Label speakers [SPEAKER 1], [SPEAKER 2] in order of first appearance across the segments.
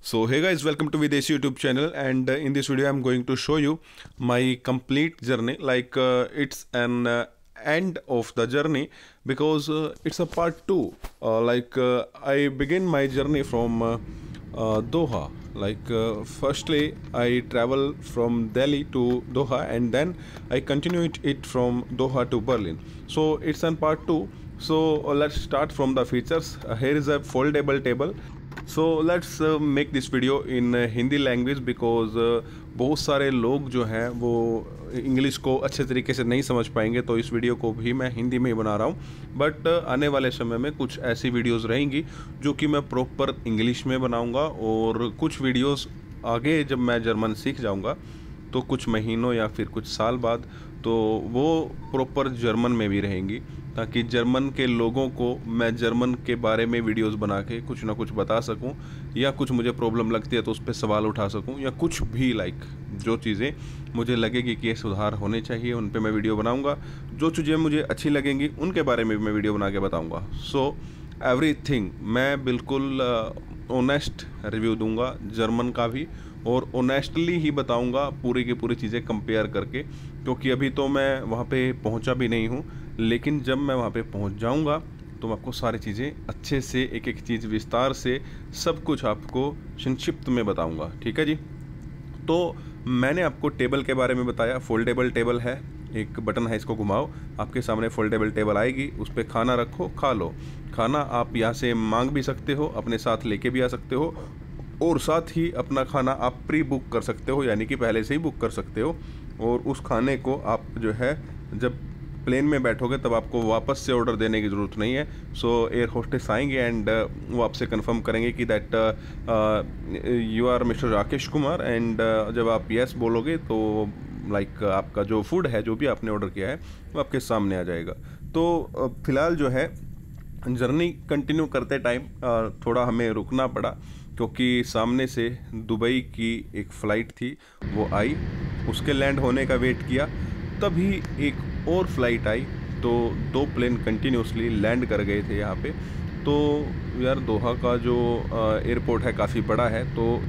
[SPEAKER 1] So hey guys, welcome to Videshi YouTube channel, and in this video I'm going to show you my complete journey. It's an end of the journey because it's a part 2. I begin my journey from Doha. Firstly I travel from Delhi to Doha, and then I continue it from Doha to Berlin. So it's an part 2. So let's start from the features. Here is a foldable table. So let's make this video in Hindi language because बहुत सारे लोग जो हैं वो English को अच्छे तरीके से नहीं समझ पाएंगे, तो इस वीडियो को भी मैं हिंदी में ही बना रहा हूँ। बट आने वाले समय में कुछ ऐसी वीडियोस रहेंगी जो कि मैं प्रॉपर इंग्लिश में बनाऊँगा, और कुछ वीडियोस आगे जब मैं जर्मन सीख जाऊँगा तो कुछ महीनों या फिर कुछ साल बाद तो वो प्रॉपर जर्मन में भी रहेंगी, ताकि जर्मन के लोगों को मैं जर्मन के बारे में वीडियोस बना के कुछ ना कुछ बता सकूं, या कुछ मुझे प्रॉब्लम लगती है तो उस पर सवाल उठा सकूं, या कुछ भी जो चीज़ें मुझे लगेगी कि ये सुधार होने चाहिए उन पे मैं वीडियो बनाऊंगा। जो चीज़ें मुझे अच्छी लगेंगी उनके बारे में भी मैं वीडियो बना के बताऊँगा। सो एवरीथिंग मैं बिल्कुल ऑनेस्ट रिव्यू दूंगा जर्मन का भी, और ऑनेस्टली ही बताऊंगा पूरी की पूरी चीज़ें कंपेयर करके, क्योंकि अभी तो मैं वहाँ पे पहुँचा भी नहीं हूँ। लेकिन जब मैं वहाँ पे पहुँच जाऊँगा तो मैं आपको सारी चीज़ें अच्छे से एक एक चीज़ विस्तार से सब कुछ आपको संक्षिप्त में बताऊँगा। ठीक है जी। तो मैंने आपको टेबल के बारे में बताया, फोल्डेबल टेबल है, एक बटन है, इसको घुमाओ, आपके सामने फोल्डेबल टेबल आएगी, उस पर खाना रखो, खा लो। खाना आप यहाँ से मांग भी सकते हो, अपने साथ लेके भी आ सकते हो, और साथ ही अपना खाना आप प्री बुक कर सकते हो, यानी कि पहले से ही बुक कर सकते हो। और उस खाने को आप जो है जब प्लेन में बैठोगे तब आपको वापस से ऑर्डर देने की ज़रूरत नहीं है। सो एयर होस्टेस आएंगे एंड वो आपसे कंफर्म करेंगे कि that you are mister Rakesh Kumar, and जब आप यस बोलोगे तो आपका जो फूड है, जो भी आपने ऑर्डर किया है, वो आपके सामने आ जाएगा। तो फ़िलहाल जो है जर्नी कंटिन्यू करते टाइम थोड़ा हमें रुकना पड़ा, क्योंकि सामने से दुबई की एक फ़्लाइट थी, वो आई, उसके लैंड होने का वेट किया, तभी एक और फ्लाइट आई, तो दो प्लेन कंटिन्यूसली लैंड कर गए थे यहाँ पे। तो यार दोहा का जो एयरपोर्ट है काफ़ी बड़ा है, तो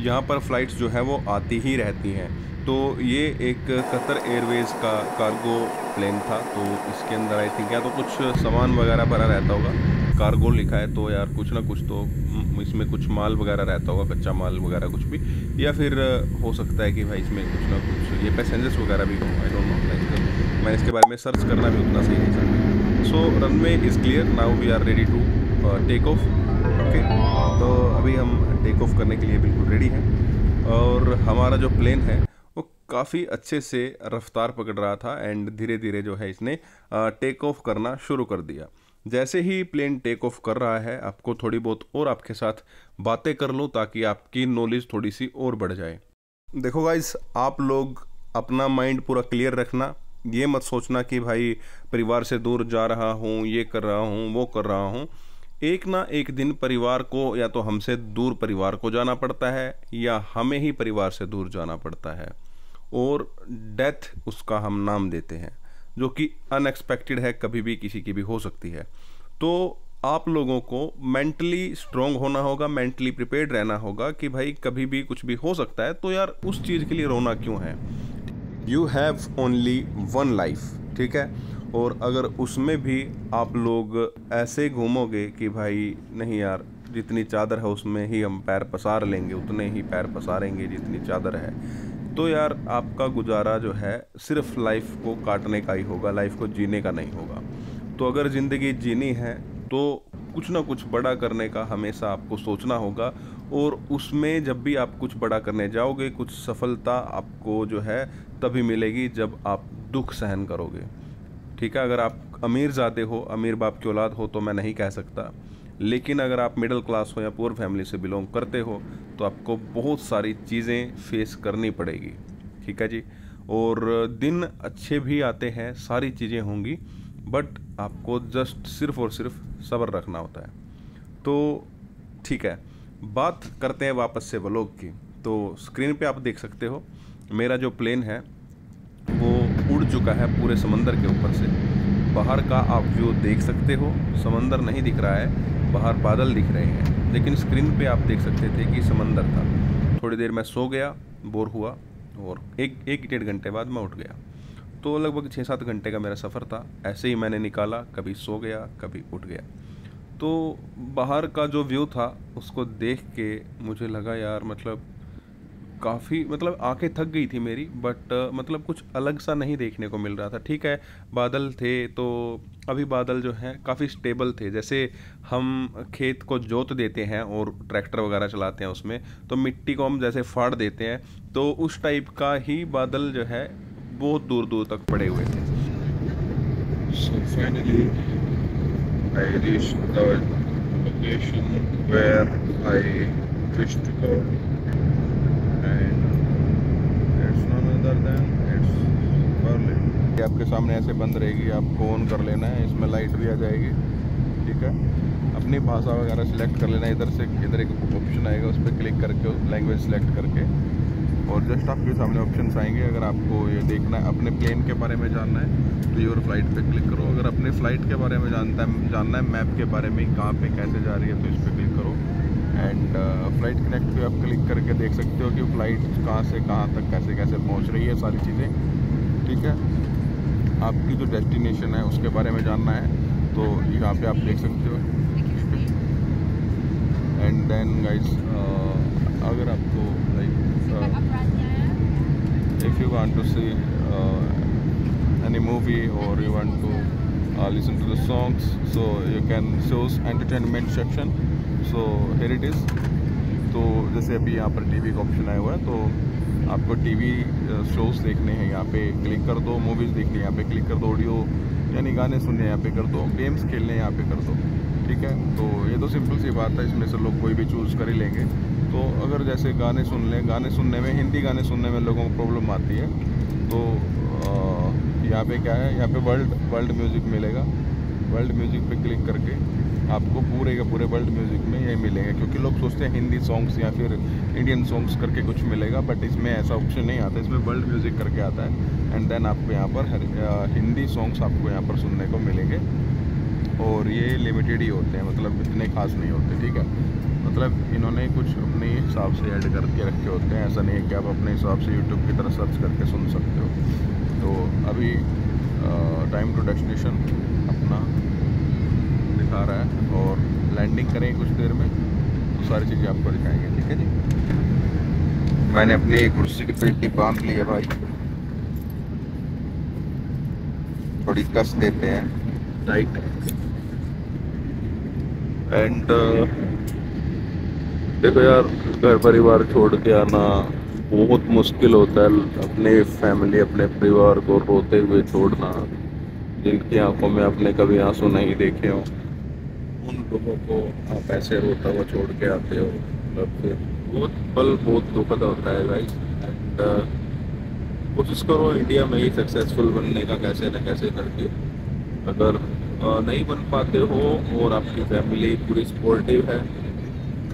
[SPEAKER 1] यहाँ पर फ़्लाइट्स जो है वो आती ही रहती हैं। तो ये एक कतर एयरवेज़ का कार्गो प्लेन था, तो इसके अंदर आई थिंक या तो कुछ सामान वगैरह भरा रहता होगा, कार्गो लिखा है तो यार कुछ ना कुछ तो इसमें कुछ माल वगैरह रहता होगा, कच्चा माल वगैरह कुछ भी, या फिर हो सकता है कि भाई इसमें कुछ ना कुछ ये पैसेंजर्स वगैरह भी हो, आई डोंट नो। मैं इसके बारे में सर्च करना भी उतना सही नहीं सकता। So runway is clear, now we are ready to take off. Okay, तो अभी हम टेक ऑफ करने के लिए बिल्कुल रेडी हैं, और हमारा जो प्लेन है वो काफ़ी अच्छे से रफ्तार पकड़ रहा था, एंड धीरे धीरे जो है इसने टेक ऑफ करना शुरू कर दिया। जैसे ही प्लेन टेक ऑफ कर रहा है, आपको थोड़ी बहुत और आपके साथ बातें कर लूँ ताकि आपकी नॉलेज थोड़ी सी और बढ़ जाए। देखो गाइस, आप लोग अपना माइंड पूरा क्लियर रखना, ये मत सोचना कि भाई परिवार से दूर जा रहा हूँ, ये कर रहा हूँ, वो कर रहा हूँ। एक ना एक दिन परिवार को, या तो हमसे दूर परिवार को जाना पड़ता है, या हमें ही परिवार से दूर जाना पड़ता है, और डेथ उसका हम नाम देते हैं, जो कि अनएक्सपेक्टेड है, कभी भी किसी की भी हो सकती है। तो आप लोगों को मेंटली स्ट्रांग होना होगा, मेंटली प्रिपेयर्ड रहना होगा कि भाई कभी भी कुछ भी हो सकता है, तो यार उस चीज़ के लिए रोना क्यों है। You have only one life, ठीक है। और अगर उसमें भी आप लोग ऐसे घूमोगे कि भाई नहीं यार, जितनी चादर है उसमें ही हम पैर पसार लेंगे, उतने ही पैर पसारेंगे जितनी चादर है, तो यार आपका गुजारा जो है सिर्फ लाइफ को काटने का ही होगा, लाइफ को जीने का नहीं होगा। तो अगर ज़िंदगी जीनी है तो कुछ ना कुछ बड़ा करने का हमेशा आपको सोचना होगा, और उसमें जब भी आप कुछ बड़ा करने जाओगे, कुछ सफलता आपको जो है तभी मिलेगी जब आप दुख सहन करोगे। ठीक है, अगर आप अमीर ज़ादे हो, अमीर बाप की औलाद हो तो मैं नहीं कह सकता, लेकिन अगर आप मिडिल क्लास हो या पुअर फैमिली से बिलोंग करते हो तो आपको बहुत सारी चीज़ें फेस करनी पड़ेगी। ठीक है जी। और दिन अच्छे भी आते हैं, सारी चीज़ें होंगी, बट आपको जस्ट सिर्फ और सिर्फ सब्र रखना होता है। तो ठीक है, बात करते हैं वापस से व्लॉग की। तो स्क्रीन पे आप देख सकते हो मेरा जो प्लेन है वो उड़ चुका है पूरे समंदर के ऊपर से। बाहर का आप व्यू देख सकते हो, समंदर नहीं दिख रहा है बाहर बादल दिख रहे हैं, लेकिन स्क्रीन पे आप देख सकते थे कि समंदर था। थोड़ी देर मैं सो गया, बोर हुआ, और एक डेढ़ घंटे बाद मैं उठ गया। तो लगभग 6-7 घंटे का मेरा सफ़र था। ऐसे ही मैंने निकाला, कभी सो गया कभी उठ गया। तो बाहर का जो व्यू था उसको देख के मुझे लगा यार, मतलब काफ़ी, मतलब आंखें थक गई थी मेरी, बट मतलब कुछ अलग सा नहीं देखने को मिल रहा था। ठीक है, बादल थे, तो अभी बादल जो हैं काफ़ी स्टेबल थे। जैसे हम खेत को जोत देते हैं और ट्रैक्टर वगैरह चलाते हैं उसमें, तो मिट्टी को हम जैसे फाड़ देते हैं, तो उस टाइप का ही बादल जो है बहुत दूर दूर तक पड़े हुए थे।
[SPEAKER 2] So finally, I reached the location where I wish to go, and it's none other than it's Berlin. ये आपके सामने ऐसे बंद रहेगी, आपको ऑन कर लेना है, इसमें लाइट भी आ जाएगी। ठीक है, अपनी भाषा वगैरह सिलेक्ट कर लेना है। इधर एक ऑप्शन आएगा, उस पर क्लिक करके लैंग्वेज सिलेक्ट करके, और जस्ट आपके सामने ऑप्शंस आएंगे। अगर आपको ये देखना है, अपने प्लेन के बारे में जानना है, तो योर फ्लाइट पे क्लिक करो। अगर अपने फ़्लाइट के बारे में जानना है, मैप के बारे में, कहाँ पे कैसे जा रही है, तो इस पर क्लिक करो। एंड फ़्लाइट कनेक्ट पे आप क्लिक करके देख सकते हो कि फ़्लाइट कहाँ से कहाँ तक कैसे कैसे पहुँच रही है, सारी चीज़ें। ठीक है, आपकी जो डेस्टिनेशन है उसके बारे में जानना है, तो यहाँ पे आप देख सकते हो। एंड देन गाइस, अगर आपको like if you want to see any movie or you want to listen to the songs, so you can choose entertainment section. So here it is. तो जैसे अभी यहाँ पर टीवी का ऑप्शन आया हुआ है, तो आपको टीवी शोज देखने हैं, यहाँ पे क्लिक कर दो। मूवीज़ देखनी है, यहाँ पे क्लिक कर दो। ऑडियो यानी गाने सुनने, यहाँ पे कर दो। गेम्स खेलने, यहाँ पे कर दो। ठीक है, तो ये तो सिंपल सी बात है, इसमें से लोग कोई भी चूज़ कर ही लेंगे। तो अगर जैसे गाने सुन लें, गाने सुनने में, हिंदी गाने सुनने में लोगों को प्रॉब्लम आती है, तो यहाँ पे क्या है, यहाँ पे वर्ल्ड म्यूज़िक मिलेगा। वर्ल्ड म्यूज़िक पे क्लिक करके आपको पूरे का पूरे वर्ल्ड म्यूज़िक में ये मिलेगा, क्योंकि लोग सोचते हैं हिंदी सॉन्ग्स या फिर इंडियन सॉन्ग्स करके कुछ मिलेगा, बट इसमें ऐसा ऑप्शन नहीं आता। इसमें वर्ल्ड म्यूज़िक करके आता है, एंड देन आपको यहाँ पर हिंदी सॉन्ग्स आपको यहाँ पर सुनने को मिलेंगे। और ये लिमिटेड ही होते हैं, मतलब इतने खास नहीं होते। ठीक है, मतलब इन्होंने कुछ अपने हिसाब से ऐड करके रखे होते हैं। ऐसा नहीं है कि आप अपने हिसाब से यूट्यूब की तरह सर्च करके सुन सकते हो। तो अभी टाइम टू डेस्टिनेशन अपना दिखा रहा है, और लैंडिंग करेंगे कुछ देर में, तो सारी चीज़ें आपको दिखाएंगे। ठीक है जी, मैंने अपनी कुर्सी की पेटी बांध ली है भाई, थोड़ी कस देते हैं टाइट। एंड देखो यार, घर परिवार छोड़ के आना बहुत मुश्किल होता है। अपने फैमिली, अपने परिवार को रोते हुए छोड़ना, जिनकी आंखों में आपने कभी आंसू नहीं देखे हो, उन लोगों को आप ऐसे रोता हुआ छोड़ के आते हो, मतलब फिर बहुत पल बहुत दुखद होता है भाई। एंड कोशिश करो इंडिया में ही सक्सेसफुल बनने का, कैसे न कैसे करके। अगर नहीं बन पाते हो और आपकी फैमिली पूरी सपोर्टिव है,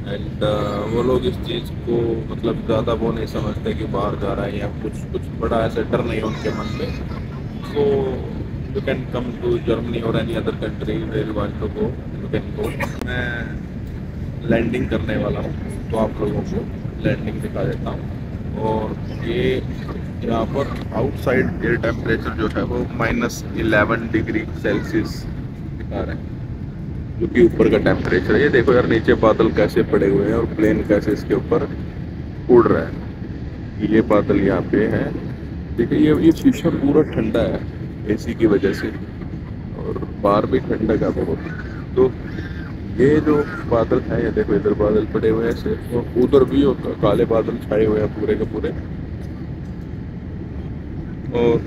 [SPEAKER 2] एंड वो लोग इस चीज़ को मतलब ज़्यादा वो नहीं समझते कि बाहर जा रहा है या कुछ बड़ा ऐसे डर नहीं उनके मन में, so you can come to Germany और any other country where you want to go, you can go. मैं लैंडिंग करने वाला हूँ, तो आप लोगों को लैंडिंग दिखा देता हूँ। और ये यहाँ पर आउटसाइड एयर टेम्परेचर जो है वो -11 डिग्री सेल्सियस दिखा रहे हैं, जो कि ऊपर का टेम्परेचर है। ये देखो यार, नीचे बादल कैसे पड़े हुए हैं और प्लेन कैसे इसके ऊपर उड़ रहा है। ये बादल यहाँ पे है, देखिए ये शीशा पूरा ठंडा है एसी की वजह से, और बाहर भी ठंडक है बहुत। तो ये जो बादल है, ये देखो इधर बादल पड़े हुए हैं ऐसे, और उधर भी काले बादल छाए हुए हैं पूरे के पूरे, और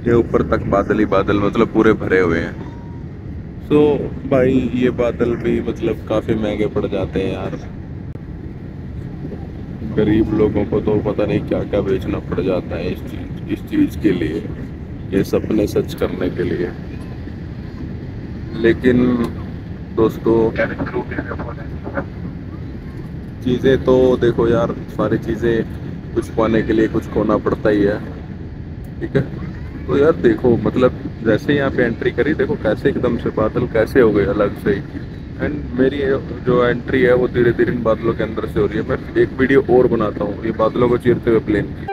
[SPEAKER 2] ये ऊपर तक बादल ही बादल, मतलब पूरे भरे हुए हैं। तो भाई ये बादल भी मतलब काफ़ी महंगे पड़ जाते हैं यार, गरीब लोगों को तो पता नहीं क्या क्या बेचना पड़ जाता है इस चीज़ के लिए, ये सपने सच करने के लिए। लेकिन दोस्तों, चीज़ें तो देखो यार, सारी चीज़ें कुछ पाने के लिए कुछ खोना पड़ता ही है। ठीक है, तो यार देखो, मतलब जैसे यहाँ पे एंट्री करी, देखो कैसे एकदम से बादल कैसे हो गए अलग से ही। एंड मेरी जो एंट्री है वो धीरे धीरे इन बादलों के अंदर से हो रही है। मैं एक वीडियो और बनाता हूँ ये बादलों को चीरते हुए प्लेन की।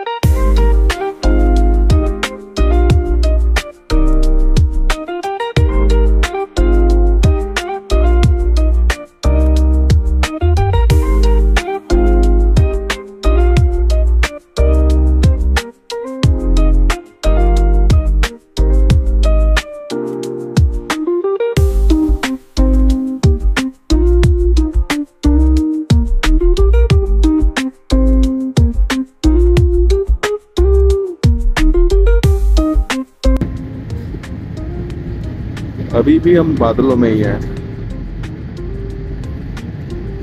[SPEAKER 2] अभी भी हम बादलों में ही हैं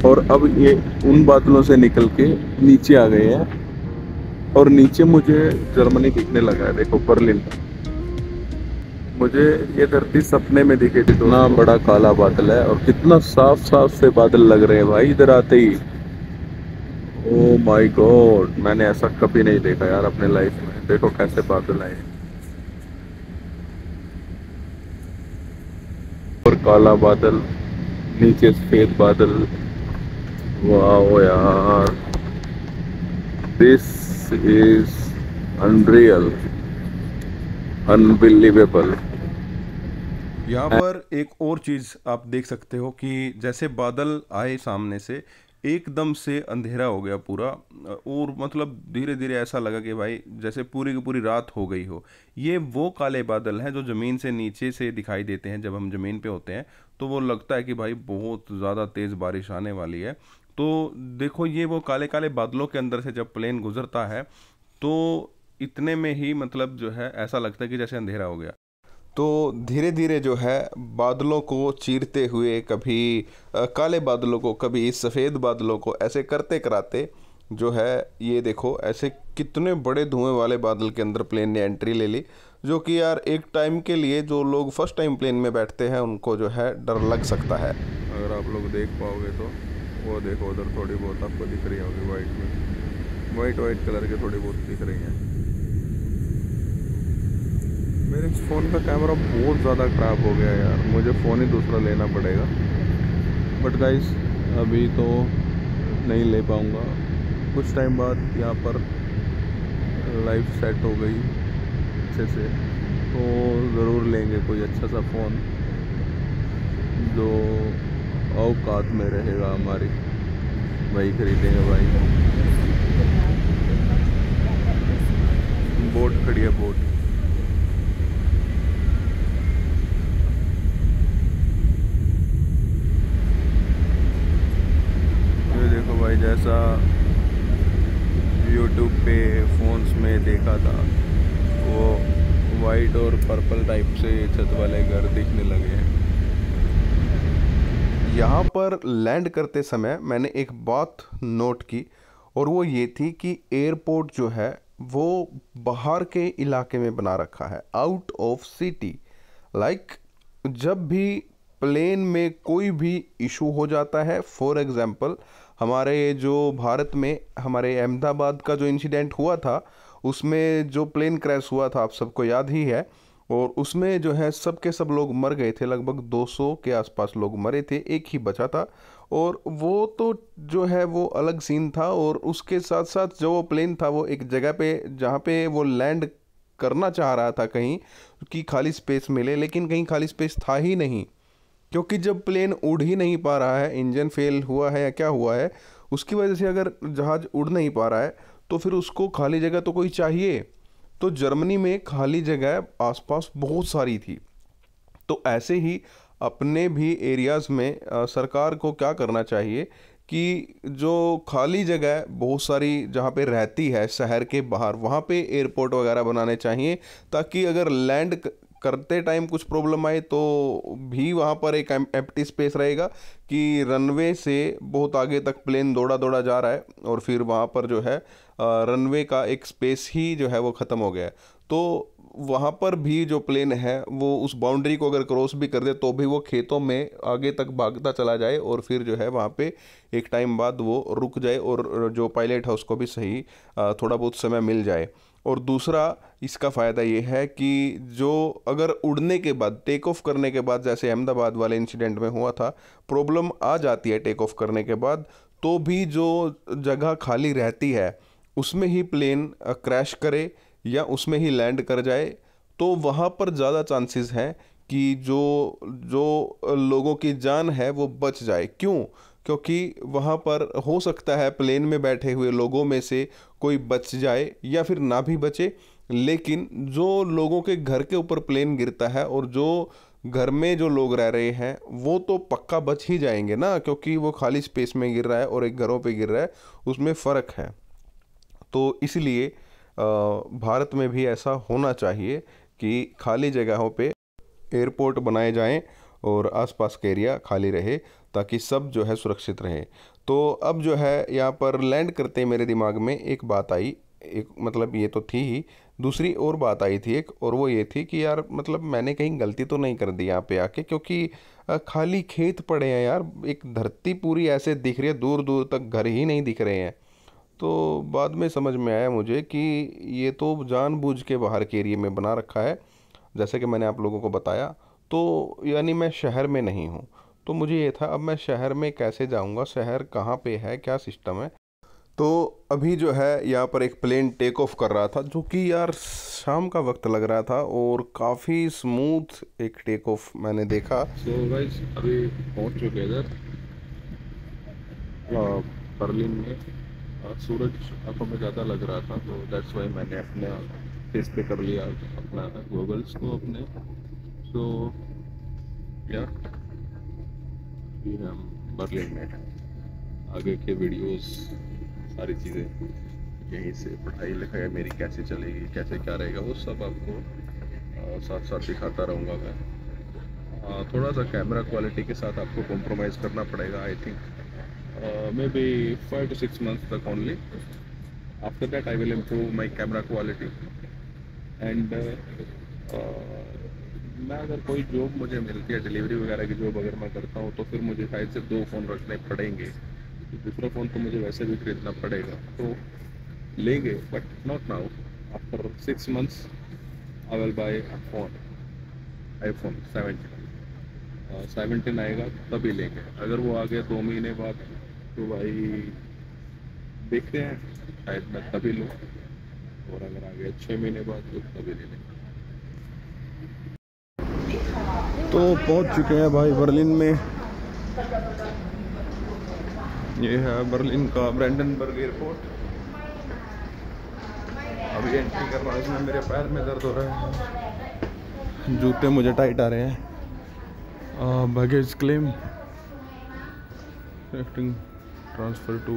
[SPEAKER 2] और अब ये उन बादलों से निकल के नीचे आ गए हैं और नीचे मुझे जर्मनी दिखने लगा है। देखो बर्लिन, मुझे ये धरती सपने में दिखे थी। इतना बड़ा काला बादल है और कितना साफ साफ से बादल लग रहे हैं भाई इधर आते ही। ओ माय गॉड, मैंने ऐसा कभी नहीं देखा यार अपने लाइफ में। देखो कैसे बादल आए और काला बादल, नीचे सफेद बादल। वाह यार, दिस इज अनरियल, अनबिलीवेबल।
[SPEAKER 1] यहाँ पर एक और चीज़ आप देख सकते हो कि जैसे बादल आए सामने से एकदम से अंधेरा हो गया पूरा, और मतलब धीरे धीरे ऐसा लगा कि भाई जैसे पूरी की पूरी रात हो गई हो। ये वो काले बादल हैं जो ज़मीन से नीचे से दिखाई देते हैं। जब हम ज़मीन पे होते हैं तो वो लगता है कि भाई बहुत ज़्यादा तेज़ बारिश आने वाली है। तो देखो ये वो काले काले बादलों के अंदर से जब प्लेन गुजरता है तो इतने में ही मतलब जो है ऐसा लगता है कि जैसे अंधेरा हो गया। तो धीरे धीरे जो है बादलों को चीरते हुए, कभी काले बादलों को, कभी सफ़ेद बादलों को, ऐसे करते कराते जो है ये देखो ऐसे कितने बड़े धुएं वाले बादल के अंदर प्लेन ने एंट्री ले ली। जो कि यार एक टाइम के लिए जो लोग फर्स्ट टाइम प्लेन में बैठते हैं उनको जो है डर लग सकता है।
[SPEAKER 2] अगर आप लोग देख पाओगे तो वो देखो उधर थोड़ी बहुत आपको दिख रही होगी वाइट में, वाइट कलर के थोड़ी बहुत दिख रही हैं। मेरे फ़ोन का कैमरा बहुत ज़्यादा ख़राब हो गया यार, मुझे फ़ोन ही दूसरा लेना पड़ेगा। बट गाइस अभी तो नहीं ले पाऊँगा, कुछ टाइम बाद यहाँ पर लाइफ सेट हो गई अच्छे से तो ज़रूर लेंगे कोई अच्छा सा फ़ोन जो औकात में रहेगा हमारी, वही खरीदेंगे भाई। बोट खड़ी है, बोट। ये देखो भाई, जैसा यूट्यूब पे फ़ोन्स में देखा था वो वाइट और पर्पल टाइप से छत वाले घर दिखने लगे हैं।
[SPEAKER 1] यहाँ पर लैंड करते समय मैंने एक बात नोट की और वो ये थी कि एयरपोर्ट जो है वो बाहर के इलाके में बना रखा है, आउट ऑफ सिटी। लाइक जब भी प्लेन में कोई भी इशू हो जाता है, फॉर एग्जांपल हमारे जो भारत में हमारे अहमदाबाद का जो इंसिडेंट हुआ था उसमें जो प्लेन क्रैश हुआ था आप सबको याद ही है, और उसमें जो है सब के सब लोग मर गए थे, लगभग 200 के आसपास लोग मरे थे, एक ही बचा था। और वो तो जो है वो अलग सीन था, और उसके साथ साथ जो वो प्लेन था वो एक जगह पे जहाँ पे वो लैंड करना चाह रहा था कहीं कि खाली स्पेस मिले, लेकिन कहीं खाली स्पेस था ही नहीं, क्योंकि जब प्लेन उड़ ही नहीं पा रहा है, इंजन फेल हुआ है या क्या हुआ है, उसकी वजह से अगर जहाज़ उड़ नहीं पा रहा है तो फिर उसको खाली जगह तो कोई चाहिए। तो जर्मनी में खाली जगह आसपास बहुत सारी थी। तो ऐसे ही अपने भी एरियाज़ में सरकार को क्या करना चाहिए कि जो खाली जगह बहुत सारी जहाँ पे रहती है शहर के बाहर, वहाँ पे एयरपोर्ट वगैरह बनाने चाहिए, ताकि अगर लैंड करते टाइम कुछ प्रॉब्लम आए तो भी वहाँ पर एक एम्प्टी स्पेस रहेगा कि रनवे से बहुत आगे तक प्लेन दौड़ा दौड़ा जा रहा है और फिर वहाँ पर जो है रनवे का एक स्पेस ही जो है वो ख़त्म हो गया है। तो वहाँ पर भी जो प्लेन है वो उस बाउंड्री को अगर क्रॉस भी कर दे तो भी वो खेतों में आगे तक भागता चला जाए और फिर जो है वहाँ पे एक टाइम बाद वो रुक जाए और जो पायलट है उसको भी सही थोड़ा बहुत समय मिल जाए। और दूसरा इसका फ़ायदा ये है कि जो अगर उड़ने के बाद, टेक ऑफ करने के बाद, जैसे अहमदाबाद वाले इंसिडेंट में हुआ था, प्रॉब्लम आ जाती है टेक ऑफ करने के बाद, तो भी जो जगह खाली रहती है उसमें ही प्लेन क्रैश करे या उसमें ही लैंड कर जाए, तो वहाँ पर ज़्यादा चांसेस हैं कि जो जो लोगों की जान है वो बच जाए। क्यों? क्योंकि वहाँ पर हो सकता है प्लेन में बैठे हुए लोगों में से कोई बच जाए या फिर ना भी बचे, लेकिन जो लोगों के घर के ऊपर प्लेन गिरता है और जो घर में जो लोग रह रहे हैं वो तो पक्का बच ही जाएंगे ना, क्योंकि वो खाली स्पेस में गिर रहा है और एक घरों पे गिर रहा है, उसमें फ़र्क है। तो इसलिए भारत में भी ऐसा होना चाहिए कि खाली जगहों पे एयरपोर्ट बनाए जाएं और आसपास का एरिया खाली रहे, ताकि सब जो है सुरक्षित रहे। तो अब जो है यहाँ पर लैंड करते मेरे दिमाग में एक बात आई, एक मतलब ये तो थी ही, दूसरी और बात आई थी एक, और वो ये थी कि यार मतलब मैंने कहीं गलती तो नहीं कर दी यहाँ पे आके, क्योंकि खाली खेत पड़े हैं यार, एक धरती पूरी ऐसे दिख रही है, दूर दूर तक घर ही नहीं दिख रहे हैं। तो बाद में समझ में आया मुझे कि ये तो जानबूझ के बाहर के एरिया में बना रखा है, जैसे कि मैंने आप लोगों को बताया। तो यानी मैं शहर में नहीं हूँ, तो मुझे ये था अब मैं शहर में कैसे जाऊँगा, शहर कहाँ पे है, क्या सिस्टम है। तो अभी जो है यहाँ पर एक प्लेन टेक ऑफ कर रहा था, जो कि यार शाम का वक्त लग रहा था और काफ़ी स्मूथ एक टेक ऑफ मैंने देखा।
[SPEAKER 2] सो गाइस अभी पहुंच चुके इधर बर्लिन में। सूरज आंखों में ज़्यादा लग रहा था, तो दैट्स वाई मैंने अपने फेस पे कर लिया अपना गॉगल्स को अपने। तो यार ये हम बर्लिन में आगे के वीडियोस सारी चीज़ें यहीं से, पढ़ाई लिखाई मेरी कैसे चलेगी, कैसे क्या रहेगा, वो सब आपको साथ साथ दिखाता रहूँगा मैं। थोड़ा सा कैमरा क्वालिटी के साथ आपको कॉम्प्रोमाइज़ करना पड़ेगा, I think maybe 5 to 6 months तक only. After that I will improve my camera quality and मैं अगर कोई जॉब मुझे मिलती है, डिलीवरी वगैरह की जॉब अगर मैं करता हूँ, तो फिर मुझे शायद से 2 फ़ोन रखने पड़ेंगे। दूसरा फ़ोन तो मुझे वैसे भी खरीदना पड़ेगा, तो लेंगे, but not now. After 6 months I will buy a phone, iPhone 17 आएगा तभी लेंगे। अगर वो आ गया 2 महीने बाद तो भाई देखते हैं, शायद मैं तभी लूँ, और अगर आ गया 6 महीने बाद तो तभी ले लेंगे।
[SPEAKER 1] तो पहुंच चुके हैं भाई बर्लिन में। ये है बर्लिन का ब्रांडेनबर्ग एयरपोर्ट। अभी एंट्री कर रहा हूँ, इसमें मेरे पैर में दर्द हो रहा है, जूते मुझे टाइट आ रहे हैं। Baggage claim, transfer to.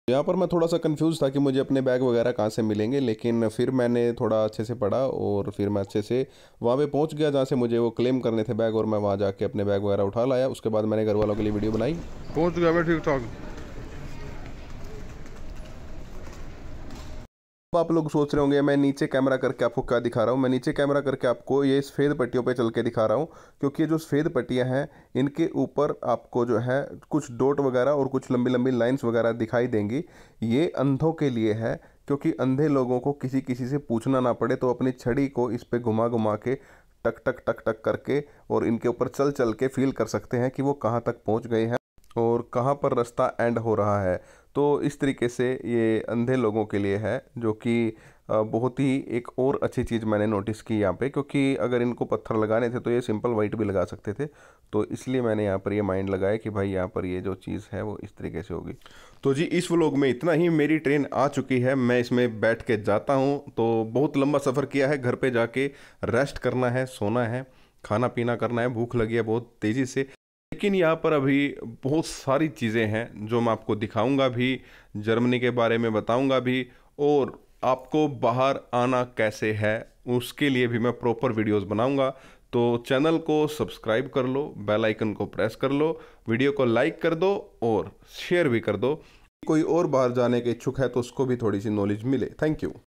[SPEAKER 1] यहाँ पर मैं थोड़ा सा कंफ्यूज था कि मुझे अपने बैग वगैरह कहाँ से मिलेंगे, लेकिन फिर मैंने थोड़ा अच्छे से पढ़ा और फिर मैं अच्छे से वहाँ पे पहुँच गया जहाँ से मुझे वो क्लेम करने थे बैग, और मैं वहाँ जाके अपने बैग वगैरह उठा लाया। उसके बाद मैंने घर वालों के लिए वीडियो बनाई। पहुँच गया मैं ठीक ठाक। आप लोग सोच रहे होंगे मैं नीचे कैमरा करके आपको क्या दिखा रहा हूँ। मैं नीचे कैमरा करके आपको ये सफ़ेद पट्टियों पे चल के दिखा रहा हूँ, क्योंकि ये जो सफ़ेद पट्टियाँ हैं इनके ऊपर आपको जो है कुछ डॉट वगैरह और कुछ लंबी लंबी लाइंस वगैरह दिखाई देंगी। ये अंधों के लिए है, क्योंकि अंधे लोगों को किसी से पूछना ना पड़े, तो अपनी छड़ी को इस पर घुमा घुमा के टक टक टक टक करके और इनके ऊपर चल चल के फील कर सकते हैं कि वो कहाँ तक पहुँच गए हैं और कहाँ पर रास्ता एंड हो रहा है। तो इस तरीके से ये अंधे लोगों के लिए है, जो कि बहुत ही एक और अच्छी चीज़ मैंने नोटिस की यहाँ पे, क्योंकि अगर इनको पत्थर लगाने थे तो ये सिंपल वाइट भी लगा सकते थे। तो इसलिए मैंने यहाँ पर ये माइंड लगाया कि भाई यहाँ पर ये जो चीज़ है वो इस तरीके से होगी। तो जी इस व्लॉग में इतना ही। मेरी ट्रेन आ चुकी है, मैं इसमें बैठ के जाता हूँ। तो बहुत लंबा सफ़र किया है, घर पर जाके रेस्ट करना है, सोना है, खाना पीना करना है, भूख लगी है बहुत तेज़ी से। लेकिन यहाँ पर अभी बहुत सारी चीज़ें हैं जो मैं आपको दिखाऊंगा भी, जर्मनी के बारे में बताऊंगा भी, और आपको बाहर आना कैसे है उसके लिए भी मैं प्रॉपर वीडियोस बनाऊंगा। तो चैनल को सब्सक्राइब कर लो, बेल आइकन को प्रेस कर लो, वीडियो को लाइक कर दो और शेयर भी कर दो। कोई और बाहर जाने के इच्छुक है तो उसको भी थोड़ी सी नॉलेज मिले। Thank you.